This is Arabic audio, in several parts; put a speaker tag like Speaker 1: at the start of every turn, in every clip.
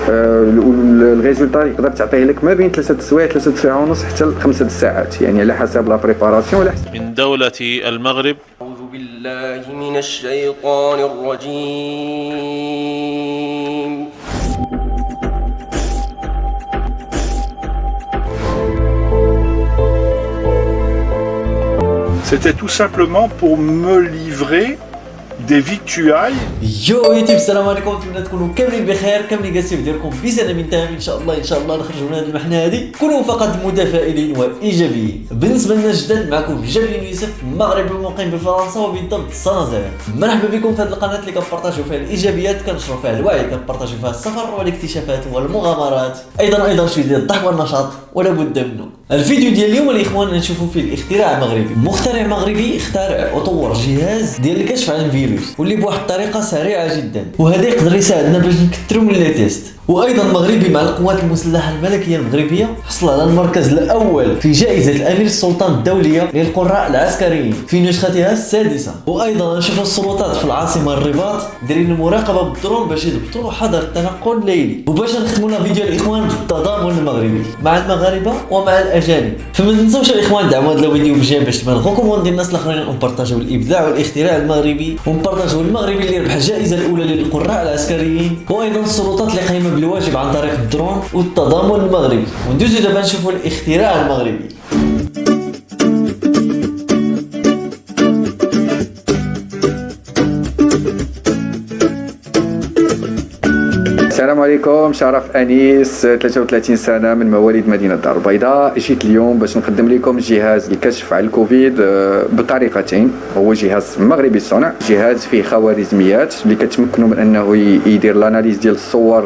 Speaker 1: الريزولتا يقدر تعطيه لك ما بين 3 سوايع 3 سوايع ونص حتى ل 5 ساعات، يعني على حسب لا بريباراسيون ولا حسب.
Speaker 2: من دولة المغرب.
Speaker 3: أعوذ بالله من الشيطان الرجيم.
Speaker 4: C'était tout simplement pour me livrer des victuailles.
Speaker 5: يو يوتيوب، السلام عليكم، نتمنى تكونوا كاملين بخير، كاملين جالسين ديالكم بسلام تام ان شاء الله. نخرجوا من هذه المحنه هذه كونوا فقط متفائلين وايجابيين. بالنسبه لنا الجداد، معكم جلال يوسف، مغربي مقيم بفرنسا وبالضبط سنازير. مرحبا بكم في هذه القناه اللي كنبارطاجيو فيها الايجابيات، كنشروا فيها الوعي، كنبارطاجيو فيها السفر والاكتشافات والمغامرات، ايضا شويه ديال الضحك والنشاط ولا بد منه. الفيديو ديال اليوم الاخوان نشوفوا فيه الاختراع مغربي. مخترع مغربي اخترع وطور جهاز ديال الكشف عن الفيروس واللي بواحد الطريقه سريعه جدا، وهذا يقدر يساعدنا باش نكثروا من لي تيست. وايضا مغربي مع القوات المسلحه الملكيه المغربيه حصل على المركز الاول في جائزه الامير السلطان الدوليه للقراء العسكريين في نسختها السادسه. وايضا نشوف السلطات في العاصمه الرباط دايرين المراقبه بالدرون باش يضبطوا حظر التنقل الليلي. وباش نختموا لنا فيديو الاخوان بالتضامن المغربي مع المغاربه ومع الاجانب. فما تنسوش الاخوان دعموا هذا الفيديو بجيم باش تبان لكم وندير الناس الاخرين، ونبارطاجيو الابداع والاختراع المغربي، ونبارطاجيو المغربي اللي ربح الجائزه الاولى للقراء العسكريين، وايضا السلطات اللي قايمه بالواجب عن طريق الدرون والتضامن المغربي. وندوزو دابا نشوفوا الاختراع المغربي.
Speaker 1: السلام عليكم، شرف أنيس، 33 سنة، من مواليد مدينة الدار البيضاء. جيت اليوم باش نقدم لكم جهاز الكشف على الكوفيد بطريقتين. هو جهاز مغربي الصنع، جهاز فيه خوارزميات اللي كتمكنوا من انه يدير الاناليز ديال الصور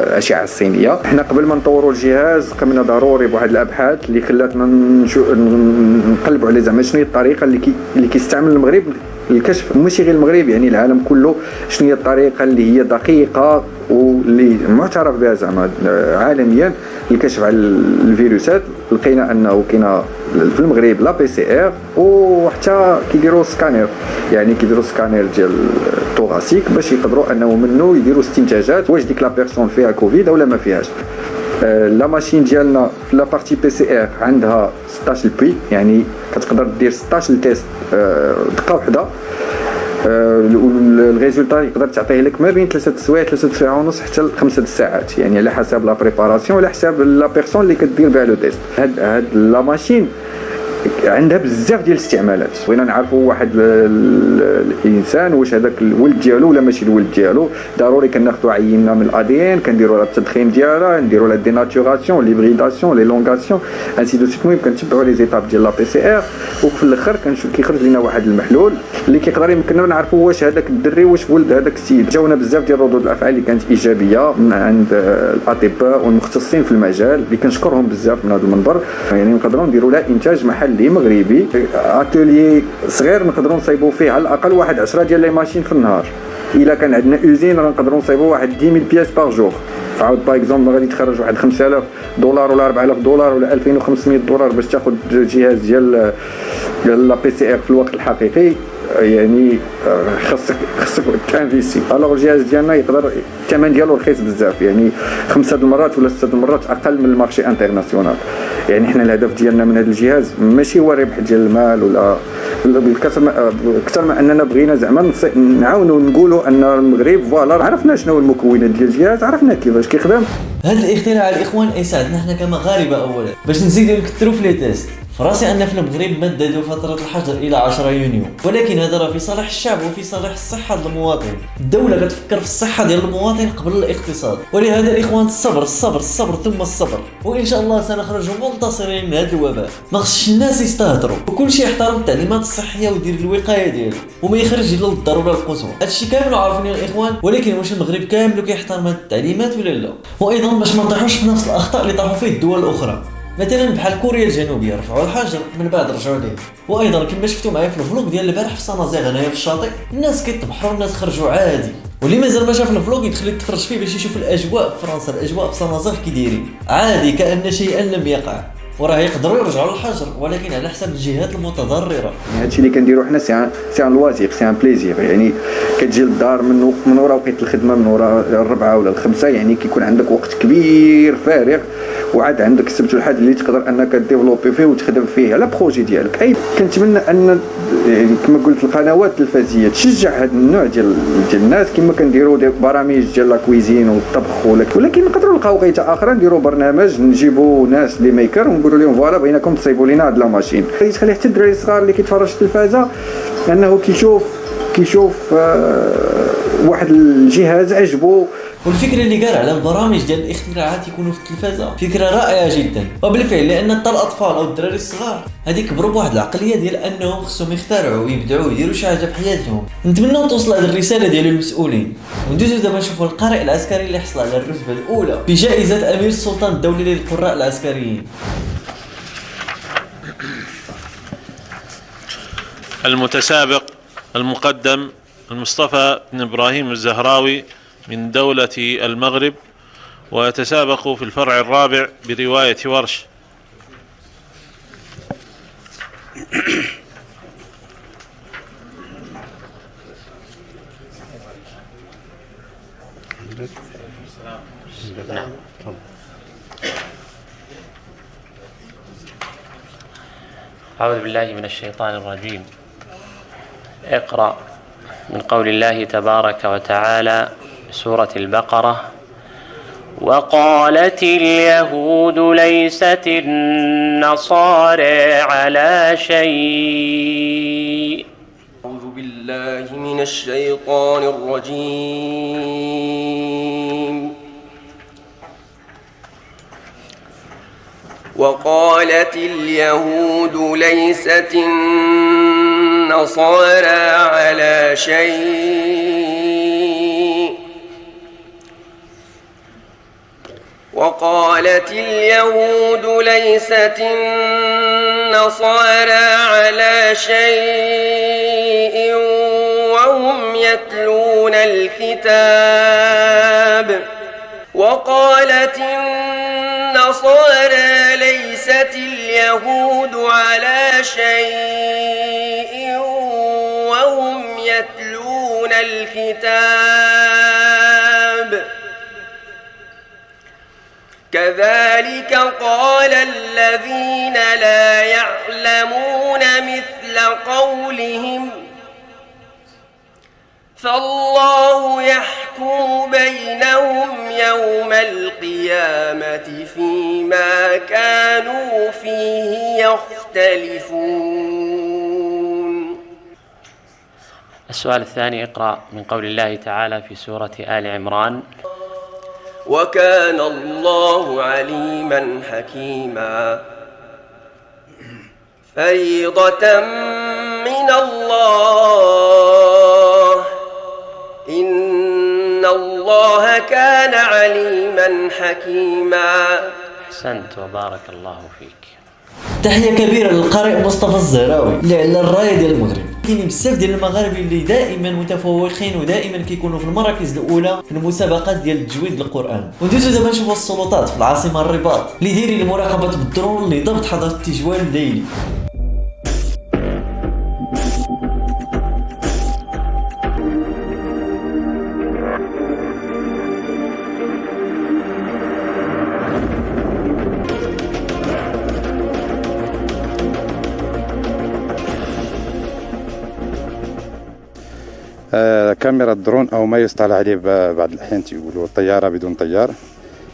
Speaker 1: الاشعه السينيه. حنا قبل ما نطوروا الجهاز قمنا ضروري بواحد الابحاث اللي خلاتنا نقلبوا على زعما شنو هي الطريقه اللي كيستعمل المغرب الكشف، ماشي غير المغرب يعني العالم كله، شنو هي الطريقه اللي هي دقيقه واللي معترف بها زعما عالميا للكشف على الفيروسات. لقينا انه كاينه في المغرب لا بي سي ار، وحتى كيديروا سكانير، يعني كيديروا سكانير ديال التوراسيك باش يقدروا انه منه يديروا استنتاجات واش ديك لا بيرسون فيها كوفيد ولا ما فيهاش. لا ماشين ديالنا في لا بارتي بي سي ار عندها 16 بي، يعني كتقدر دير 16 تيست دقه واحده. الريزولتا يقدر تعطيه لك ما بين 3 سوايع 3 سوايع ونص حتى ل 5 ساعات، يعني على حسب لا بريباراسيون ولا حساب لا بيرسون اللي كدير بها لو تيست. هاد لا ماشين عندها بزاف ديال الاستعمالات. بغينا نعرفوا واحد الانسان واش هذاك الولد ديالو ولا ماشي الولد ديالو. ضروري كناخذوا عينه من الادي ان، كنديروا لها التدخين ديالها، نديروا لها ديناتوراسيون، ليبريداسيون، لي لونغاسيون، انسي دو سيت. المهم كنتبعوا لي زيتاب ديال لا بي سي ار، وفي الاخر كيخرج لنا واحد المحلول اللي كيقدر يمكننا نعرفوا واش هذاك الدري واش ولد هذاك السيد. جاونا بزاف ديال ردود الافعال اللي كانت ايجابيه من عند الاطباء والمختصين في المجال اللي كنشكرهم بزاف من هذا المنبر. يعني نقدروا نديروا لها انتاج محلي مغربي، اتوليي صغير نقدروا نصايبوا فيه على الاقل واحد 10 ديال لي ماشين في النهار. الا كان عندنا اوزين راه نقدروا نصايبوا واحد 10000 بياس باغ جور. فعاود باغ اكزومبل غادي تخرج واحد 5000 دولار ولا 4000 دولار ولا 2500 دولار باش تاخذ جهاز ديال لا بي سي ار في الوقت الحقيقي، يعني خصك تانفيستي. الوغ الجهاز ديالنا يقدر الثمن ديالو رخيص بزاف، يعني 5 المرات ولا 6 المرات اقل من المارشي انترناسيونال. يعني حنا الهدف ديالنا من هذا الجهاز ماشي هو الربح ديال المال ولا اكثر ما اننا بغينا زعما نعاونوا نقولوا ان المغرب فوالا عرفنا شنو المكونات ديال الجهاز، عرفنا كيفاش كيخدم.
Speaker 5: هذا الاختراع الاخوان يساعدنا حنا كمغاربه اولا باش نزيدوا نكثروا في لي تيست. فراسي ان في المغرب مددوا فتره الحجر الى 10 يونيو، ولكن هذا راه في صالح الشعب وفي صالح الصحه ديال المواطن. الدوله كتفكر في الصحه ديال المواطن قبل الاقتصاد، ولهذا الاخوان الصبر الصبر الصبر ثم الصبر، وان شاء الله سنخرجوا منتصرين من هذا الوباء. ما خصش الناس يستهتروا، وكل شيء يحترم التعليمات الصحيه ويدير الوقايه ديالو وما يخرج الا للضروره القصوى. هادشي كامل عارفين الاخوان، ولكن واش المغرب كامل كيحترم هاد التعليمات ولا لا؟ وايضا باش ما نطيحوش في نفس الاخطاء اللي طاحوا فيه الدول الاخرى، مثلا بحال كوريا الجنوبيه رفعوا الحجر من بعد رجعوا ليه. وايضا كما شفتوا معايا في الفلوق ديال البارح في سنازير هنايا في الشاطئ، الناس كيتبحروا، الناس خرجوا عادي. واللي مازال ما شاف الفلوق يدخل يتفرج فيه باش يشوف الاجواء في فرنسا، الاجواء في سنازير كي دايرين عادي كأن شيئا لم يقع. وراه يقدروا يرجعوا للحجر ولكن على حساب الجهات المتضرره.
Speaker 1: يعني هادشي اللي كنديرو حنا سي ان لوازير، سي ان بليزير. يعني كتجي للدار من ورا وقيت الخدمه، من ورا 4 ولا 5، يعني كيكون عندك وقت كبير فارغ، وعاد عندك السبت والحد اللي تقدر انك ديفلوبي فيه وتخدم فيه على بروجي ديالك. اي كنتمنى ان يعني كما قلت القنوات التلفزيونيه تشجع هذا النوع ديال الناس، كما كنديروا برامج ديال لا كويزين والطبخ، ولكن نقدروا نلقاو وقيته اخرى نديروا برنامج نجيبوا ناس لي ميكر ونقولوا لهم فوالا بغيناكم تصيبوا لنا هاد لا ماشين. تخلي حتى الدراري الصغار اللي كيتفرج في التلفازه انه كيشوف واحد الجهاز عجبو.
Speaker 5: والفكره اللي قال على البرامج ديال الاختراعات يكونوا في التلفازه فكره رائعه جدا، وبالفعل لان حتى الاطفال او الدراري الصغار هذه كبروا بواحد العقليه ديال انهم خصهم يخترعوا ويبدعوا ويديروا شي حاجه في حياتهم. نتمنى توصل هذه الرساله ديال المسؤولين. وندوزو دابا نشوفوا القارئ العسكري اللي حصل على الرتبه الاولى في جائزه امير السلطان الدولي للقراء العسكريين.
Speaker 2: المتسابق المقدم المصطفى بن إبراهيم الزهراوي من دولة المغرب، ويتسابق في الفرع الرابع برواية ورش.
Speaker 6: أعوذ بالله من الشيطان الرجيم. اقرأ من قول الله تبارك وتعالى سورة البقرة: وقالت اليهود ليست النصارى على شيء.
Speaker 3: أعوذ بالله من الشيطان الرجيم. وقالت اليهود ليست النصارى على شيء. وقالت اليهود ليست النصارى على شيء وهم يتلون الكتاب. وقالت النصارى ليست اليهود على شيء وهم يتلون الكتاب. كذلك قال الذين لا يعلمون مثل قولهم، فالله يحكم بينهم يوم القيامة فيما كانوا فيه يختلفون.
Speaker 6: السؤال الثاني: اقرأ من قول الله تعالى في سورة آل عمران:
Speaker 3: وكان الله عليما حكيما. فريضة من الله، إن الله كان عليما حكيما.
Speaker 6: أحسنت وبارك الله فيك.
Speaker 5: تحيه كبيره للقارئ مصطفى الزهراوي اللي على الرايه ديال المغرب. كاينين بزاف ديال المغاربه اللي دائما متفوقين ودائما كيكونوا في المراكز الاولى في المسابقات ديال تجويد القران. وندوزو دابا نشوفوا السلطات في العاصمه الرباط اللي دايرين المراقبه بالدرون لضبط حظر التجوال الليلي.
Speaker 7: كاميرا الدرون أو ما يصطلح عليه بعض الأحيان تيقولوا الطيارة بدون طيار،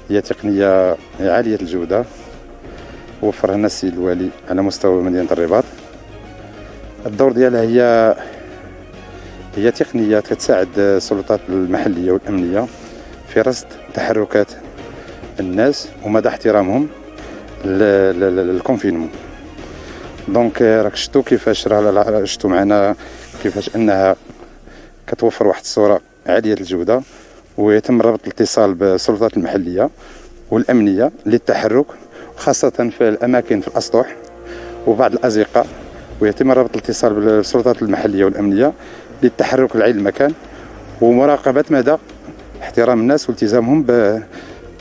Speaker 7: هي تقنية عالية الجودة وفرها لنا السيد الوالي على مستوى مدينة الرباط. الدور ديالها هي تقنية كتساعد السلطات المحلية والأمنية في رصد تحركات الناس ومدى احترامهم للكونفينمون. دونك راك شفتوا كيفاش شفتوا معنا كيفاش أنها كتوفر واحد الصورة عالية الجودة، ويتم ربط الاتصال بالسلطات المحلية والأمنية للتحرك خاصة في الأماكن في الأسطح وبعض الأزقة، ويتم ربط الاتصال بالسلطات المحلية والأمنية للتحرك لعين المكان ومراقبة مدى احترام الناس والتزامهم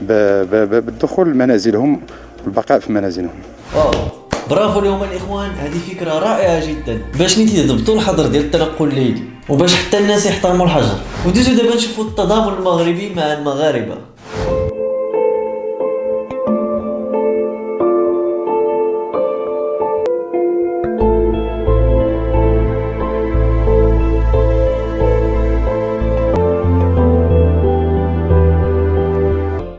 Speaker 7: بالدخول لمنازلهم والبقاء في منازلهم.
Speaker 5: واو برافو اليوم الاخوان، هذه فكره رائعه جدا باش نيتي يضبطوا الحظر ديال التنقل الليلي وباش حتى الناس يحترموا الحجر. ودوزو دابا نشوفوا التضامن المغربي مع المغاربه.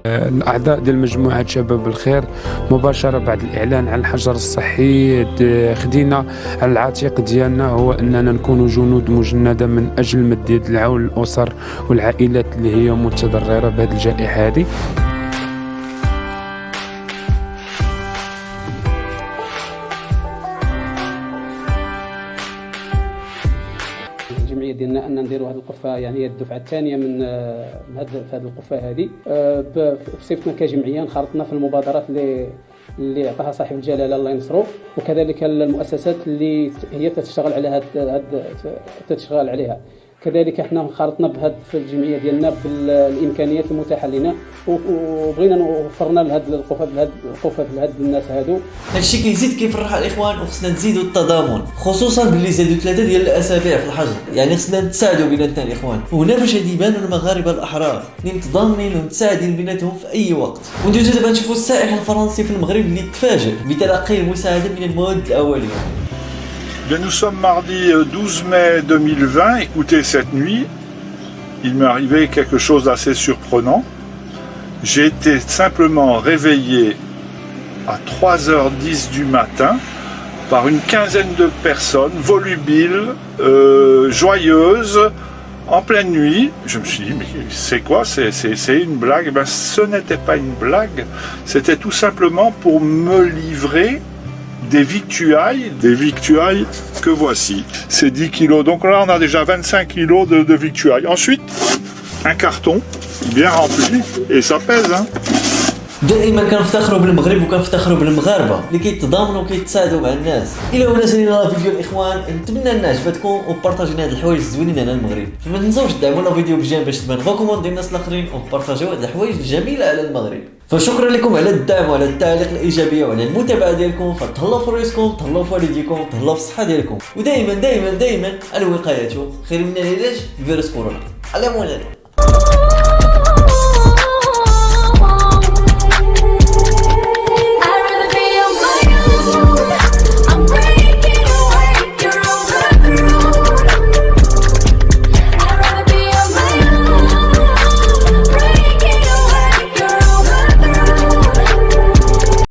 Speaker 8: الأعضاء ديال مجموعة شباب الخير مباشرة بعد الإعلان عن الحجر الصحي خدينا على العاتق ديالنا هو أننا نكون جنود مجندة من أجل مد يد العون للأسر والعائلات اللي هي متضررة بهذه الجائحة هذه.
Speaker 9: الجمعيه ديالنا ان نديروا هذه القفه، يعني هي الدفعه الثانيه من هذه القفه هذه. بصفتنا كجمعيه انخرطنا في المبادرات اللي عطاها صاحب الجلاله الله ينصرو، وكذلك المؤسسات اللي هي تشتغل على تشتغل عليها. كذلك احنا انخرطنا في الجمعيه ديالنا بالامكانيات المتاحه لنا، وبغينا وفرنا لهاد القفه لهاد الناس هادو.
Speaker 5: هادشي كيزيد كيفرح الاخوان، وخصنا نزيدوا التضامن، خصوصا باللي زادوا 3 ديال الاسابيع في الحجر، يعني خصنا نتساعدوا بيناتنا الاخوان. وهنا باش يبانوا المغاربه الاحرار اللي متضامنين ومتساعدين بيناتهم في اي وقت. وندوزو دابا نشوفوا السائح الفرنسي في المغرب اللي تفاجئ بتلقي المساعده من المواد الاوليه.
Speaker 4: Bien, nous sommes mardi 12 mai 2020. Écoutez, cette nuit, il m'est arrivé quelque chose d'assez surprenant. J'ai été simplement réveillé à 3h10 du matin par une quinzaine de personnes volubiles, joyeuses, en pleine nuit. Je me suis dit, mais c'est quoi? C'est une blague? Ben, ce n'était pas une blague, c'était tout simplement pour me livrer des victuailles que voici. C'est 10 kilos. Donc là, on a déjà 25 kilos de victuailles. Ensuite, un carton bien rempli. Et ça pèse, hein.
Speaker 5: دائما كنفتخروا بالمغرب وكنفتخروا بالمغاربه اللي كيتضامنوا وكيتساعدوا مع الناس. الا وناسينا الفيديو الاخوان، نتمنى ان عجبتكم وبارطاجينا هاد الحوايج الزوينين على المغرب. فما تنساوش تدعموا الفيديو بجيم باش تبان ريكوموند ديال الناس الاخرين، وبارطاجيو هاد الحوايج الجميله على المغرب. فشكرا لكم على الدعم وعلى التعليق الايجابيه وعلى المتابعه ديالكم. فتهلاو في راسكم، تهلاو في والديكم، تهلاو في الصحه ديالكم، ودائما دائما دائما الوقايه خير من العلاج، فيروس كورونا. على مولانا.